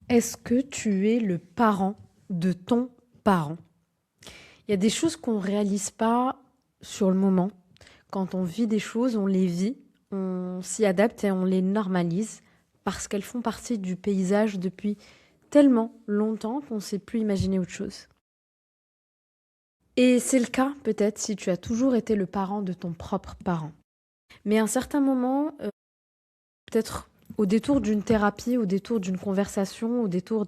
Est-ce que tu es le parent de ton parent? Il y a des choses qu'on ne réalise pas sur le moment. Quand on vit des choses, on les vit, on s'y adapte et on les normalise parce qu'elles font partie du paysage depuis tellement longtemps qu'on ne sait plus imaginer autre chose. Et c'est le cas peut-être si tu as toujours été le parent de ton propre parent. Mais à un certain moment, peut-être au détour d'une thérapie, au détour d'une conversation, au détour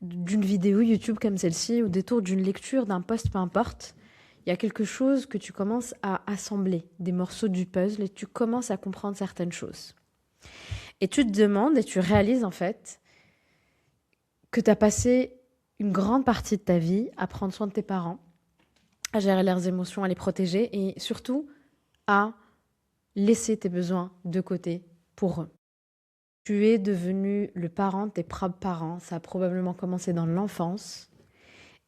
d'une vidéo YouTube comme celle-ci, au détour d'une lecture, d'un post, peu importe, il y a quelque chose que tu commences à assembler, des morceaux du puzzle, et tu commences à comprendre certaines choses. Et tu te demandes et tu réalises en fait que tu as passé une grande partie de ta vie à prendre soin de tes parents, à gérer leurs émotions, à les protéger et surtout à laisser tes besoins de côté pour eux. Tu es devenu le parent de tes propres parents. Ça a probablement commencé dans l'enfance.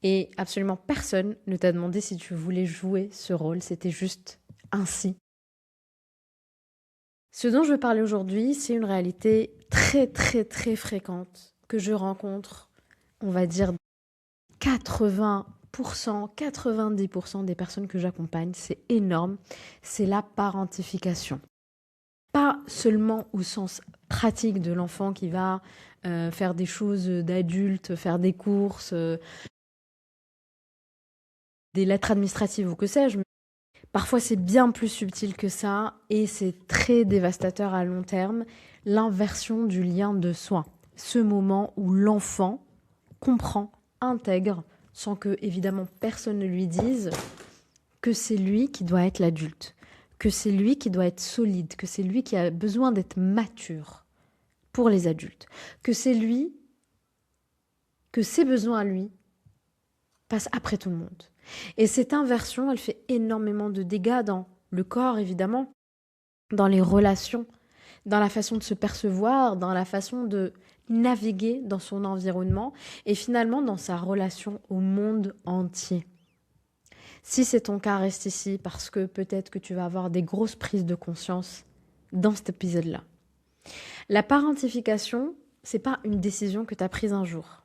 Et absolument personne ne t'a demandé si tu voulais jouer ce rôle. C'était juste ainsi. Ce dont je veux parler aujourd'hui, c'est une réalité très, très, très fréquente que je rencontre, on va dire 80%, 90% des personnes que j'accompagne. C'est énorme. C'est la parentification. Pas seulement au sens pratique de l'enfant qui va faire des choses d'adulte, faire des courses, des lettres administratives ou que sais-je. Parfois, c'est bien plus subtil que ça et c'est très dévastateur à long terme, l'inversion du lien de soi. Ce moment où l'enfant comprend, intègre, sans que, évidemment, personne ne lui dise que c'est lui qui doit être l'adulte, que c'est lui qui doit être solide, que c'est lui qui a besoin d'être mature pour les adultes, que c'est lui, que ses besoins à lui passent après tout le monde. Et cette inversion, elle fait énormément de dégâts dans le corps, évidemment, dans les relations, dans la façon de se percevoir, dans la façon de naviguer dans son environnement et finalement dans sa relation au monde entier. Si c'est ton cas, reste ici parce que peut-être que tu vas avoir des grosses prises de conscience dans cet épisode-là. La parentification, c'est pas une décision que tu as prise un jour.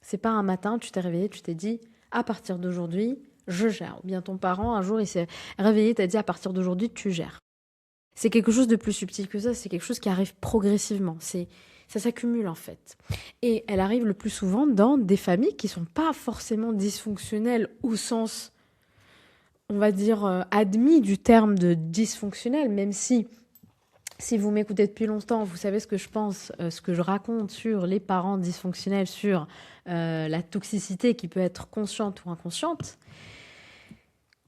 C'est pas un matin, tu t'es réveillé, tu t'es dit à partir d'aujourd'hui, je gère. Ou bien ton parent, un jour, il s'est réveillé, t'a dit à partir d'aujourd'hui, tu gères. C'est quelque chose de plus subtil que ça, c'est quelque chose qui arrive progressivement. Ça s'accumule en fait. Et elle arrive le plus souvent dans des familles qui sont pas forcément dysfonctionnelles au sens, on va dire, admis du terme de dysfonctionnel, même si vous m'écoutez depuis longtemps, vous savez ce que je pense, ce que je raconte sur les parents dysfonctionnels, sur la toxicité qui peut être consciente ou inconsciente.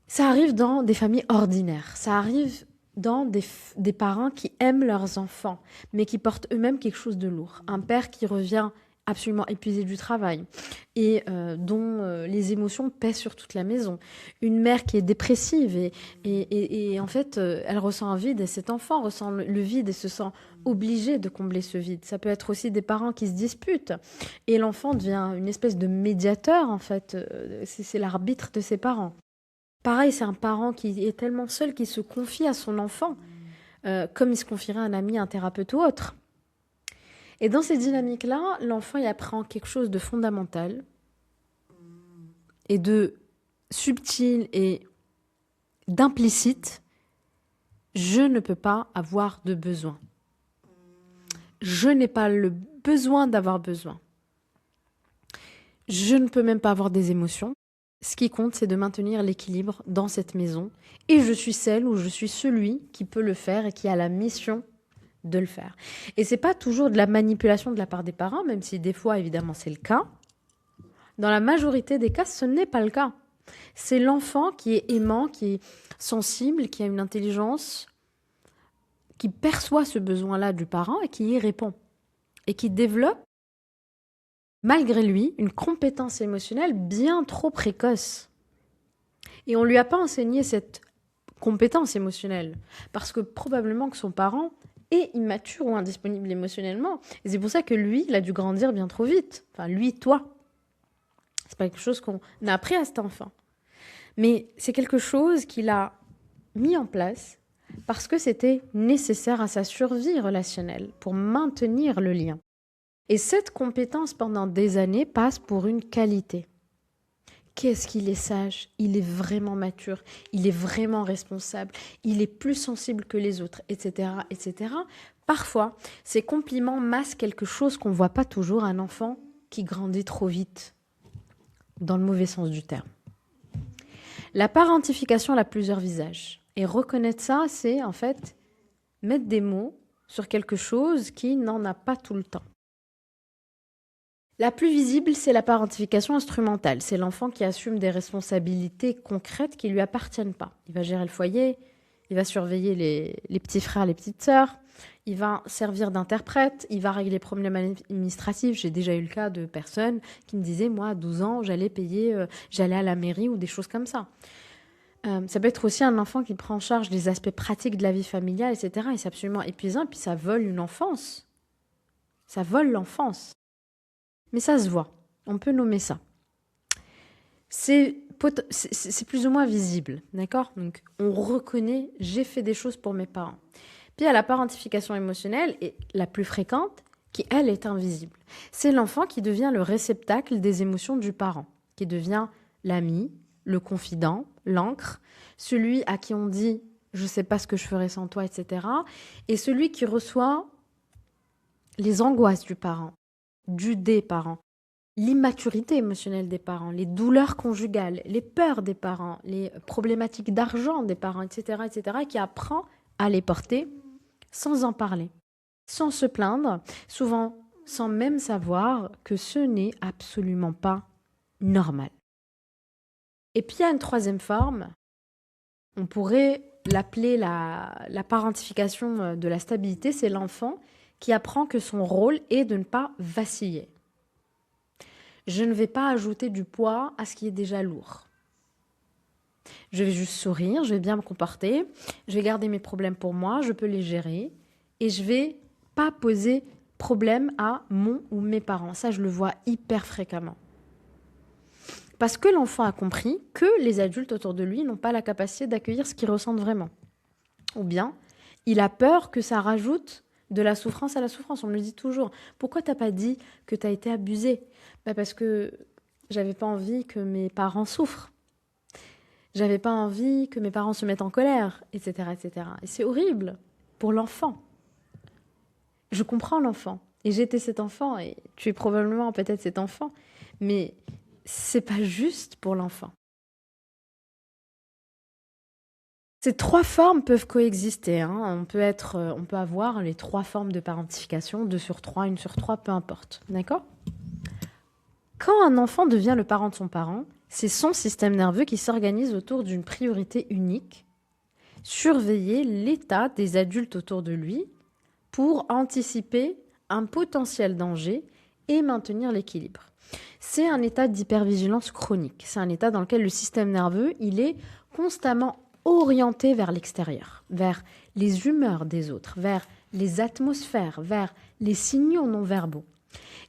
Ça arrive dans des familles ordinaires. Ça arrive dans des parents qui aiment leurs enfants, mais qui portent eux-mêmes quelque chose de lourd. Un père qui revient absolument épuisé du travail et dont les émotions pèsent sur toute la maison. Une mère qui est dépressive et en fait, elle ressent un vide et cet enfant ressent le vide et se sent obligé de combler ce vide. Ça peut être aussi des parents qui se disputent et l'enfant devient une espèce de médiateur en fait. C'est l'arbitre de ses parents. Pareil, c'est un parent qui est tellement seul qu'il se confie à son enfant, comme il se confierait à un ami, un thérapeute ou autre. Et dans ces dynamiques-là, l'enfant il apprend quelque chose de fondamental et de subtil et d'implicite. Je ne peux pas avoir de besoin. Je n'ai pas le besoin d'avoir besoin. Je ne peux même pas avoir des émotions. Ce qui compte, c'est de maintenir l'équilibre dans cette maison. Et je suis celle ou je suis celui qui peut le faire et qui a la mission de le faire. Et c'est pas toujours de la manipulation de la part des parents, même si des fois, évidemment, c'est le cas. Dans la majorité des cas, ce n'est pas le cas. C'est l'enfant qui est aimant, qui est sensible, qui a une intelligence, qui perçoit ce besoin-là du parent et qui y répond. Et qui développe, malgré lui, une compétence émotionnelle bien trop précoce. Et on ne lui a pas enseigné cette compétence émotionnelle. Parce que probablement que son parent est immature ou indisponible émotionnellement. Et c'est pour ça que lui, il a dû grandir bien trop vite. Enfin, lui, toi. C'est pas quelque chose qu'on a appris à cet enfant. Mais c'est quelque chose qu'il a mis en place parce que c'était nécessaire à sa survie relationnelle, pour maintenir le lien. Et cette compétence, pendant des années, passe pour une qualité. Qu'est-ce qu'il est sage, il est vraiment mature, il est vraiment responsable, il est plus sensible que les autres, etc., etc. Parfois, ces compliments masquent quelque chose qu'on ne voit pas toujours, un enfant qui grandit trop vite, dans le mauvais sens du terme. La parentification a plusieurs visages. Et reconnaître ça, c'est en fait mettre des mots sur quelque chose qui n'en a pas tout le temps. La plus visible, c'est la parentification instrumentale. C'est l'enfant qui assume des responsabilités concrètes qui ne lui appartiennent pas. Il va gérer le foyer, il va surveiller les petits frères, les petites sœurs, il va servir d'interprète, il va régler les problèmes administratifs. J'ai déjà eu le cas de personnes qui me disaient, moi, à 12 ans, j'allais à la mairie ou des choses comme ça. Ça peut être aussi un enfant qui prend en charge les aspects pratiques de la vie familiale, etc. Et c'est absolument épuisant, et puis ça vole une enfance. Ça vole l'enfance. Mais ça se voit, on peut nommer ça. C'est plus ou moins visible, d'accord? Donc on reconnaît, j'ai fait des choses pour mes parents. Puis il y a la parentification émotionnelle, et la plus fréquente, qui elle est invisible. C'est l'enfant qui devient le réceptacle des émotions du parent, qui devient l'ami, le confident, l'encre, celui à qui on dit « je ne sais pas ce que je ferais sans toi », etc. Et celui qui reçoit les angoisses du parent, des parents, l'immaturité émotionnelle des parents, les douleurs conjugales, les peurs des parents, les problématiques d'argent des parents, etc., etc., qui apprend à les porter sans en parler, sans se plaindre, souvent sans même savoir que ce n'est absolument pas normal. Et puis il y a une troisième forme, on pourrait l'appeler la parentification de la stabilité, c'est l'enfant qui apprend que son rôle est de ne pas vaciller. Je ne vais pas ajouter du poids à ce qui est déjà lourd. Je vais juste sourire, je vais bien me comporter, je vais garder mes problèmes pour moi, je peux les gérer et je ne vais pas poser problème à mon ou mes parents. Ça, je le vois hyper fréquemment. Parce que l'enfant a compris que les adultes autour de lui n'ont pas la capacité d'accueillir ce qu'ils ressentent vraiment. Ou bien, il a peur que ça rajoute de la souffrance à la souffrance. On me le dit toujours. Pourquoi t'as pas dit que tu as été abusé ? Parce que j'avais pas envie que mes parents souffrent. J'avais pas envie que mes parents se mettent en colère, etc., etc. Et c'est horrible pour l'enfant. Je comprends l'enfant. Et j'étais cet enfant, et tu es probablement peut-être cet enfant. Mais c'est pas juste pour l'enfant. Ces trois formes peuvent coexister. On peut avoir les trois formes de parentification, 2 sur 3, 1 sur 3, peu importe. D'accord ? Quand un enfant devient le parent de son parent, c'est son système nerveux qui s'organise autour d'une priorité unique, surveiller l'état des adultes autour de lui pour anticiper un potentiel danger et maintenir l'équilibre. C'est un état d'hypervigilance chronique. C'est un état dans lequel le système nerveux, il est constamment orienté vers l'extérieur, vers les humeurs des autres, vers les atmosphères, vers les signaux non verbaux.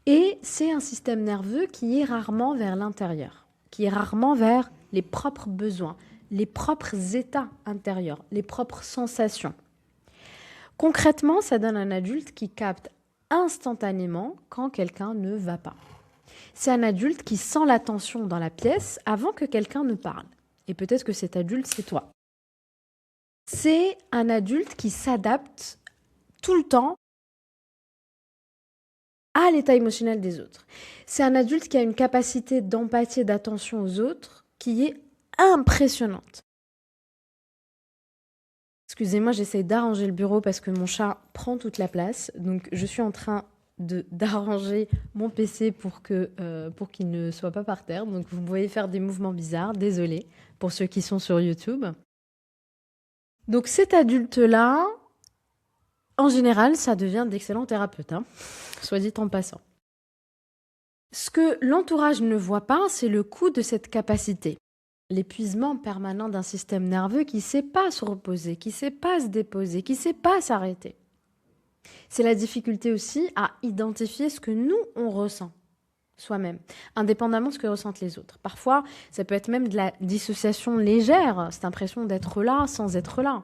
Et c'est un système nerveux qui est rarement vers l'intérieur, qui est rarement vers les propres besoins, les propres états intérieurs, les propres sensations. Concrètement, ça donne un adulte qui capte instantanément quand quelqu'un ne va pas. C'est un adulte qui sent la tension dans la pièce avant que quelqu'un ne parle. Et peut-être que cet adulte, c'est toi. C'est un adulte qui s'adapte tout le temps à l'état émotionnel des autres. C'est un adulte qui a une capacité d'empathie et d'attention aux autres qui est impressionnante. Excusez-moi, j'essaie d'arranger le bureau parce que mon chat prend toute la place. Donc, je suis en train d'arranger mon PC pour qu'il ne soit pas par terre. Donc, vous pouvez faire des mouvements bizarres. Désolée pour ceux qui sont sur YouTube. Donc, cet adulte-là, en général, ça devient d'excellents thérapeutes, soit dit en passant. Ce que l'entourage ne voit pas, c'est le coût de cette capacité. L'épuisement permanent d'un système nerveux qui ne sait pas se reposer, qui ne sait pas se déposer, qui ne sait pas s'arrêter. C'est la difficulté aussi à identifier ce que nous, on ressent soi-même, indépendamment de ce que ressentent les autres. Parfois, ça peut être même de la dissociation légère, cette impression d'être là sans être là.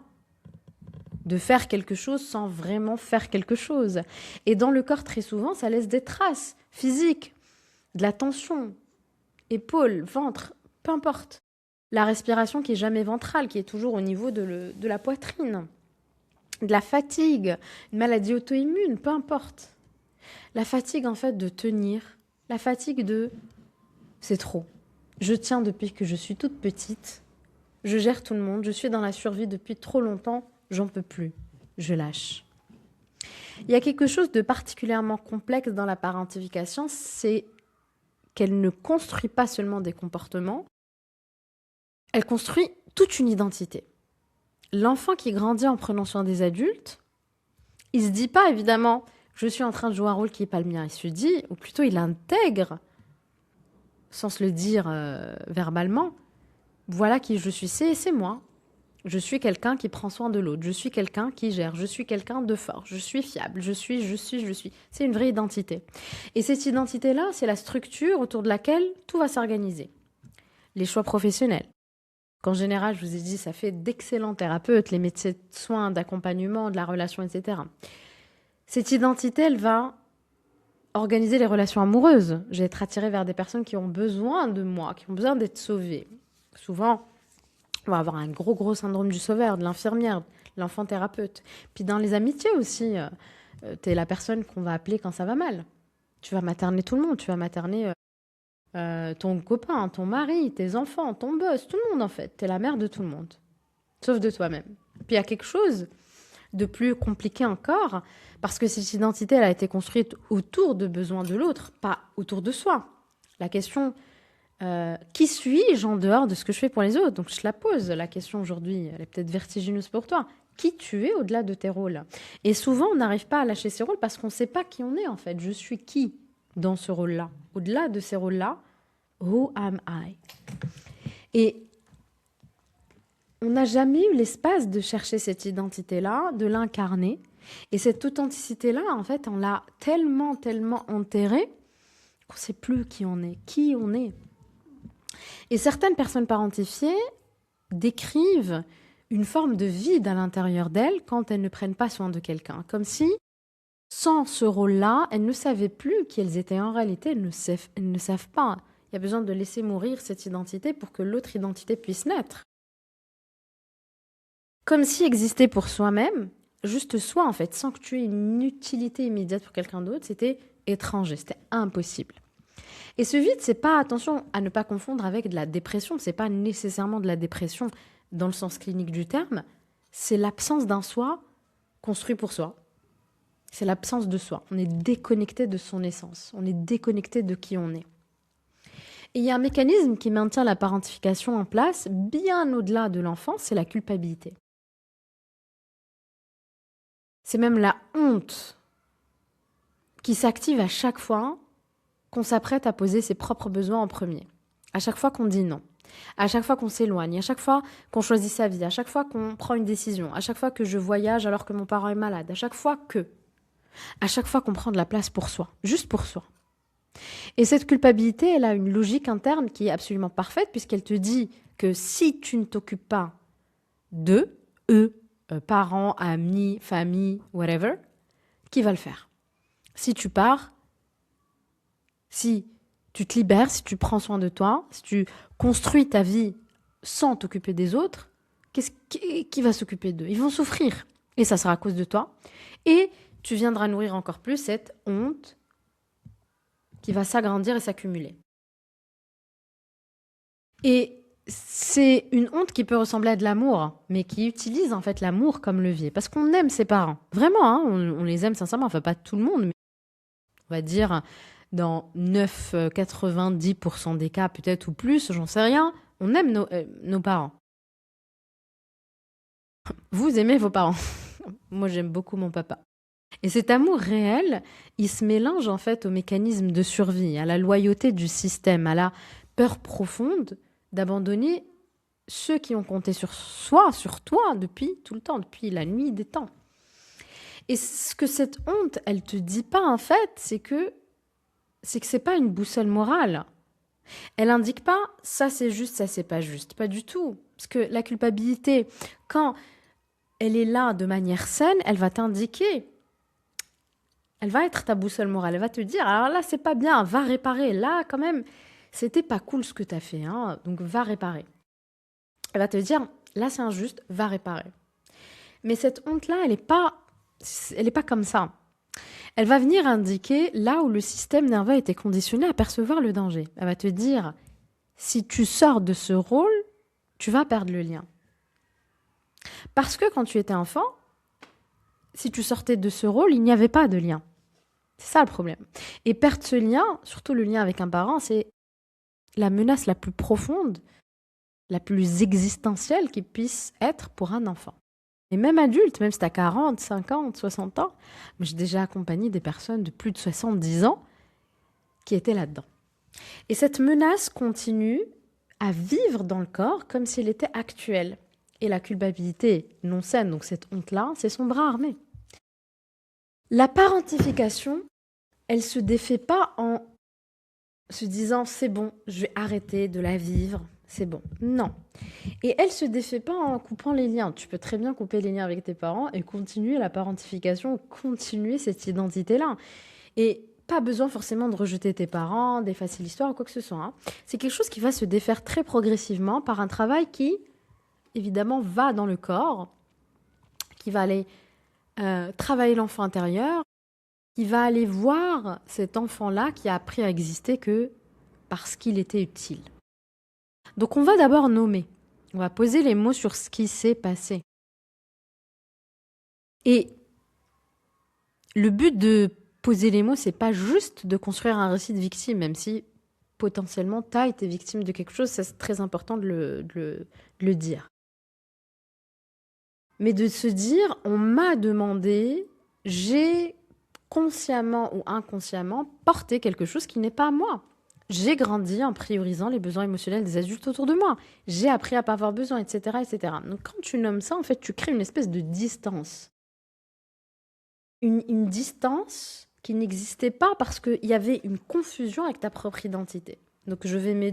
de faire quelque chose sans vraiment faire quelque chose. Et dans le corps, très souvent, ça laisse des traces physiques, de la tension, épaules, ventre, peu importe. La respiration qui est jamais ventrale, qui est toujours au niveau de la poitrine. De la fatigue, une maladie auto-immune, peu importe. La fatigue, en fait, de tenir. La fatigue de... C'est trop. Je tiens depuis que je suis toute petite. Je gère tout le monde. Je suis dans la survie depuis trop longtemps. J'en peux plus. Je lâche. Il y a quelque chose de particulièrement complexe dans la parentification, c'est qu'elle ne construit pas seulement des comportements, elle construit toute une identité. L'enfant qui grandit en prenant soin des adultes, il ne se dit pas évidemment « je suis en train de jouer un rôle qui n'est pas le mien ». Il se dit, ou plutôt il intègre, sans se le dire verbalement, « voilà qui je suis, c'est moi ». Je suis quelqu'un qui prend soin de l'autre, je suis quelqu'un qui gère, je suis quelqu'un de fort, je suis fiable, je suis. C'est une vraie identité. Et cette identité-là, c'est la structure autour de laquelle tout va s'organiser. Les choix professionnels. Qu'en général, je vous ai dit, ça fait d'excellents thérapeutes, les métiers de soins, d'accompagnement, de la relation, etc. Cette identité, elle va organiser les relations amoureuses. Je vais être attirée vers des personnes qui ont besoin de moi, qui ont besoin d'être sauvées. Souvent, on va avoir un gros syndrome du sauveur, de l'infirmière, de l'enfant thérapeute. Puis dans les amitiés aussi, tu es la personne qu'on va appeler quand ça va mal. Tu vas materner tout le monde, tu vas materner ton copain, ton mari, tes enfants, ton boss, tout le monde en fait. Tu es la mère de tout le monde, sauf de toi-même. Puis il y a quelque chose de plus compliqué encore, parce que cette identité, elle a été construite autour de besoins de l'autre, pas autour de soi. La question... qui suis-je en dehors de ce que je fais pour les autres? Donc je te la pose, la question aujourd'hui, elle est peut-être vertigineuse pour toi. Qui tu es au-delà de tes rôles? Et souvent, on n'arrive pas à lâcher ces rôles parce qu'on ne sait pas qui on est en fait. Je suis qui dans ce rôle-là? Au-delà de ces rôles-là, who am I? Et on n'a jamais eu l'espace de chercher cette identité-là, de l'incarner. Et cette authenticité-là, en fait, on l'a tellement enterrée qu'on ne sait plus qui on est. Et certaines personnes parentifiées décrivent une forme de vide à l'intérieur d'elles quand elles ne prennent pas soin de quelqu'un. Comme si, sans ce rôle-là, elles ne savaient plus qui elles étaient. En réalité, elles ne savent pas. Il y a besoin de laisser mourir cette identité pour que l'autre identité puisse naître. Comme si exister pour soi-même, juste soi en fait, sans que tu aies une utilité immédiate pour quelqu'un d'autre, c'était étranger, c'était impossible. Et ce vide, c'est pas, attention à ne pas confondre avec de la dépression, c'est pas nécessairement de la dépression dans le sens clinique du terme, c'est l'absence d'un soi construit pour soi. C'est l'absence de soi. On est déconnecté de son essence, on est déconnecté de qui on est. Et il y a un mécanisme qui maintient la parentification en place bien au-delà de l'enfance, c'est la culpabilité. C'est même la honte qui s'active à chaque fois qu'on s'apprête à poser ses propres besoins en premier. À chaque fois qu'on dit non, à chaque fois qu'on s'éloigne, à chaque fois qu'on choisit sa vie, à chaque fois qu'on prend une décision, à chaque fois que je voyage alors que mon parent est malade, à chaque fois qu'on prend de la place pour soi, juste pour soi. Et cette culpabilité, elle a une logique interne qui est absolument parfaite puisqu'elle te dit que si tu ne t'occupes pas d'eux, parents, amis, famille, whatever, qui va le faire? Si tu pars, si tu te libères, si tu prends soin de toi, si tu construis ta vie sans t'occuper des autres, qui va s'occuper d'eux? Ils vont souffrir. Et ça sera à cause de toi. Et tu viendras nourrir encore plus cette honte qui va s'agrandir et s'accumuler. Et c'est une honte qui peut ressembler à de l'amour, mais qui utilise en fait l'amour comme levier. Parce qu'on aime ses parents. Vraiment, hein, on les aime sincèrement. Enfin, pas tout le monde, mais on va dire... dans 90% des cas, peut-être ou plus, j'en sais rien, on aime nos parents. Vous aimez vos parents. Moi, j'aime beaucoup mon papa. Et cet amour réel, il se mélange en fait au mécanisme de survie, à la loyauté du système, à la peur profonde d'abandonner ceux qui ont compté sur soi, sur toi, depuis tout le temps, depuis la nuit des temps. Et ce que cette honte, elle te dit pas en fait, c'est que c'est pas une boussole morale. Elle indique pas ça c'est juste, ça c'est pas juste. Pas du tout. Parce que la culpabilité, quand elle est là de manière saine, elle va t'indiquer. Elle va être ta boussole morale. Elle va te dire, alors là, c'est pas bien, va réparer. Là, quand même, c'était pas cool ce que tu as fait, hein, donc va réparer. Elle va te dire, là, c'est injuste, va réparer. Mais cette honte-là, elle est pas comme ça. Elle va venir indiquer là où le système nerveux a été conditionné à percevoir le danger. Elle va te dire, si tu sors de ce rôle, tu vas perdre le lien. Parce que quand tu étais enfant, si tu sortais de ce rôle, il n'y avait pas de lien. C'est ça le problème. Et perdre ce lien, surtout le lien avec un parent, c'est la menace la plus profonde, la plus existentielle qui puisse être pour un enfant. Et même adulte, même si tu as 40, 50, 60 ans, j'ai déjà accompagné des personnes de plus de 70 ans qui étaient là-dedans. Et cette menace continue à vivre dans le corps comme s'il était actuel. Et la culpabilité non saine, donc cette honte-là, c'est son bras armé. La parentification, elle se défait pas en se disant c'est bon, je vais arrêter de la vivre, c'est bon. Non. Et elle se défait pas en coupant les liens. Tu peux très bien couper les liens avec tes parents et continuer la parentification, continuer cette identité-là. Et pas besoin forcément de rejeter tes parents, d'effacer l'histoire ou quoi que ce soit, hein. C'est quelque chose qui va se défaire très progressivement par un travail qui, évidemment, va dans le corps, qui va aller travailler l'enfant intérieur, qui va aller voir cet enfant-là qui a appris à exister que parce qu'il était utile. Donc on va d'abord nommer, on va poser les mots sur ce qui s'est passé. Et le but de poser les mots, c'est pas juste de construire un récit de victime, même si potentiellement tu as été victime de quelque chose, ça c'est très important de le dire. Mais de se dire, on m'a demandé, j'ai consciemment ou inconsciemment porté quelque chose qui n'est pas moi. J'ai grandi en priorisant les besoins émotionnels des adultes autour de moi. J'ai appris à pas avoir besoin, etc., etc. Donc quand tu nommes ça, en fait, tu crées une espèce de distance. Une distance qui n'existait pas parce qu'il y avait une confusion avec ta propre identité. Donc je vais me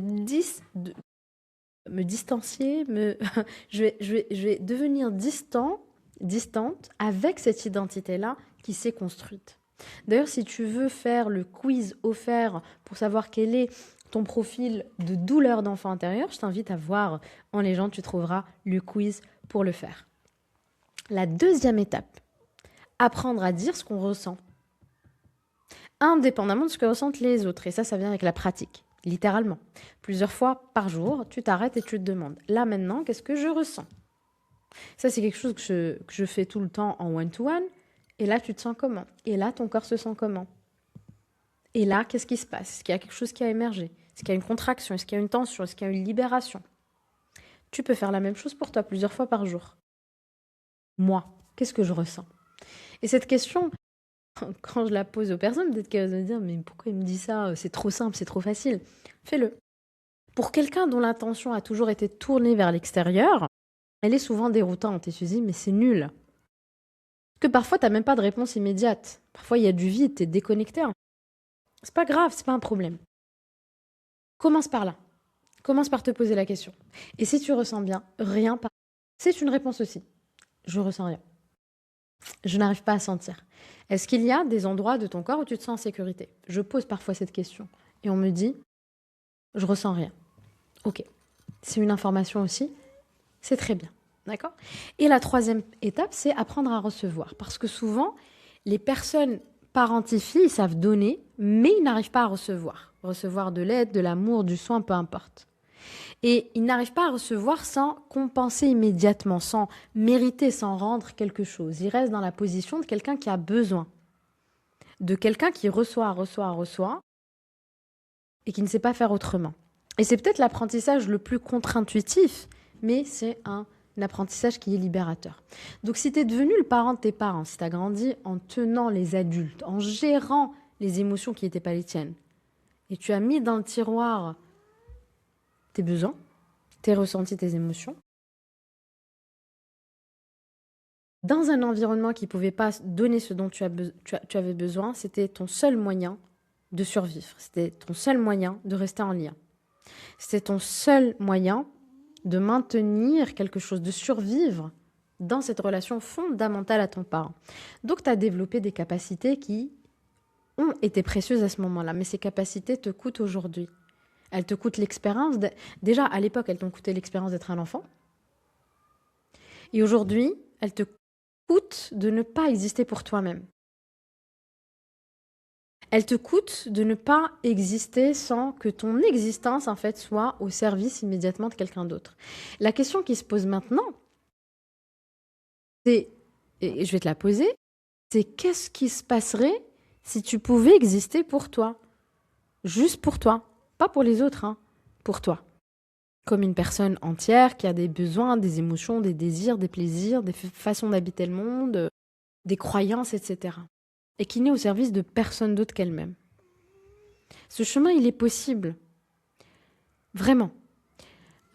distancier, je vais devenir distante avec cette identité-là qui s'est construite. D'ailleurs, si tu veux faire le quiz offert pour savoir quel est ton profil de douleur d'enfant intérieur, je t'invite à voir en légende, tu trouveras le quiz pour le faire. La deuxième étape, apprendre à dire ce qu'on ressent, indépendamment de ce que ressentent les autres. Et ça vient avec la pratique. Littéralement. Plusieurs fois par jour, tu t'arrêtes et tu te demandes, là maintenant, qu'est-ce que je ressens? Ça, c'est quelque chose que je fais tout le temps en one-to-one. Et là, tu te sens comment? Et là, ton corps se sent comment? Et là, qu'est-ce qui se passe? Est-ce qu'il y a quelque chose qui a émergé? Est-ce qu'il y a une contraction? Est-ce qu'il y a une tension? Est-ce qu'il y a une libération? Tu peux faire la même chose pour toi plusieurs fois par jour. Moi, qu'est-ce que je ressens? Et cette question, quand je la pose aux personnes, peut-être qu'elles vont me dire « Mais pourquoi il me dit ça? C'est trop simple, c'est trop facile. » Fais-le. Pour quelqu'un dont l'intention a toujours été tournée vers l'extérieur, elle est souvent déroutante et tu te dis « Mais c'est nul. » Parce que parfois, tu n'as même pas de réponse immédiate. Parfois, il y a du vide, tu es déconnecté. C'est pas grave, c'est pas un problème. Commence par là. Commence par te poser la question. Et si tu ressens bien, rien, c'est une réponse aussi. Je ressens rien. Je n'arrive pas à sentir. Est-ce qu'il y a des endroits de ton corps où tu te sens en sécurité? Je pose parfois cette question et on me dit, je ressens rien. Ok, c'est une information aussi, c'est très bien, d'accord? Et la troisième étape, c'est apprendre à recevoir. Parce que souvent, les personnes parentifient, ils savent donner, mais ils n'arrivent pas à recevoir. Recevoir de l'aide, de l'amour, du soin, peu importe. Et ils n'arrivent pas à recevoir sans compenser immédiatement, sans mériter, sans rendre quelque chose. Ils restent dans la position de quelqu'un qui a besoin, de quelqu'un qui reçoit et qui ne sait pas faire autrement. Et c'est peut-être l'apprentissage le plus contre-intuitif, mais c'est un apprentissage qui est libérateur. Donc si tu es devenu le parent de tes parents, si tu as grandi en tenant les adultes, en gérant les émotions qui n'étaient pas les tiennes, et tu as mis dans le tiroir tes besoins, tes ressentis, tes émotions, dans un environnement qui ne pouvait pas donner ce dont tu avais besoin, c'était ton seul moyen de survivre. C'était ton seul moyen de rester en lien. C'était ton seul moyen de maintenir quelque chose, de survivre dans cette relation fondamentale à ton parent. Donc, tu as développé des capacités qui ont été précieuses à ce moment-là, mais ces capacités te coûtent aujourd'hui. Elles te coûtent l'expérience. Déjà, à l'époque, elles t'ont coûté l'expérience d'être un enfant. Et aujourd'hui, elles te coûtent de ne pas exister pour toi-même. Elles te coûtent de ne pas exister sans que ton existence, en fait, soit au service immédiatement de quelqu'un d'autre. La question qui se pose maintenant, c'est, et je vais te la poser, c'est qu'est-ce qui se passerait si tu pouvais exister pour toi? Juste pour toi. Pas pour les autres, hein, pour toi. Comme une personne entière qui a des besoins, des émotions, des désirs, des plaisirs, des façons d'habiter le monde, des croyances, etc. Et qui n'est au service de personne d'autre qu'elle-même. Ce chemin, il est possible. Vraiment.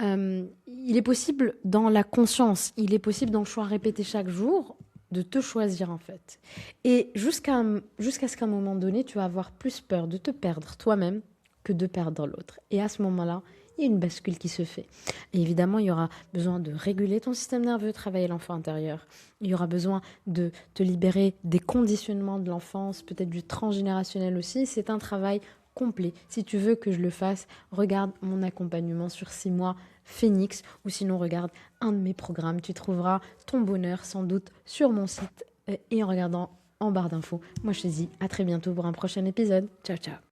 Il est possible dans la conscience. Il est possible dans le choix répété chaque jour de te choisir, en fait. Et jusqu'à ce qu'à un moment donné, tu vas avoir plus peur de te perdre toi-même que de perdre l'autre. Et à ce moment-là, il y a une bascule qui se fait. Et évidemment, il y aura besoin de réguler ton système nerveux, travailler l'enfant intérieur. Il y aura besoin de te libérer des conditionnements de l'enfance, peut-être du transgénérationnel aussi. C'est un travail complet. Si tu veux que je le fasse, regarde mon accompagnement sur 6 mois Phoenix, ou sinon regarde un de mes programmes. Tu trouveras ton bonheur sans doute sur mon site et en regardant en barre d'infos. Moi, je te dis à très bientôt pour un prochain épisode. Ciao, ciao.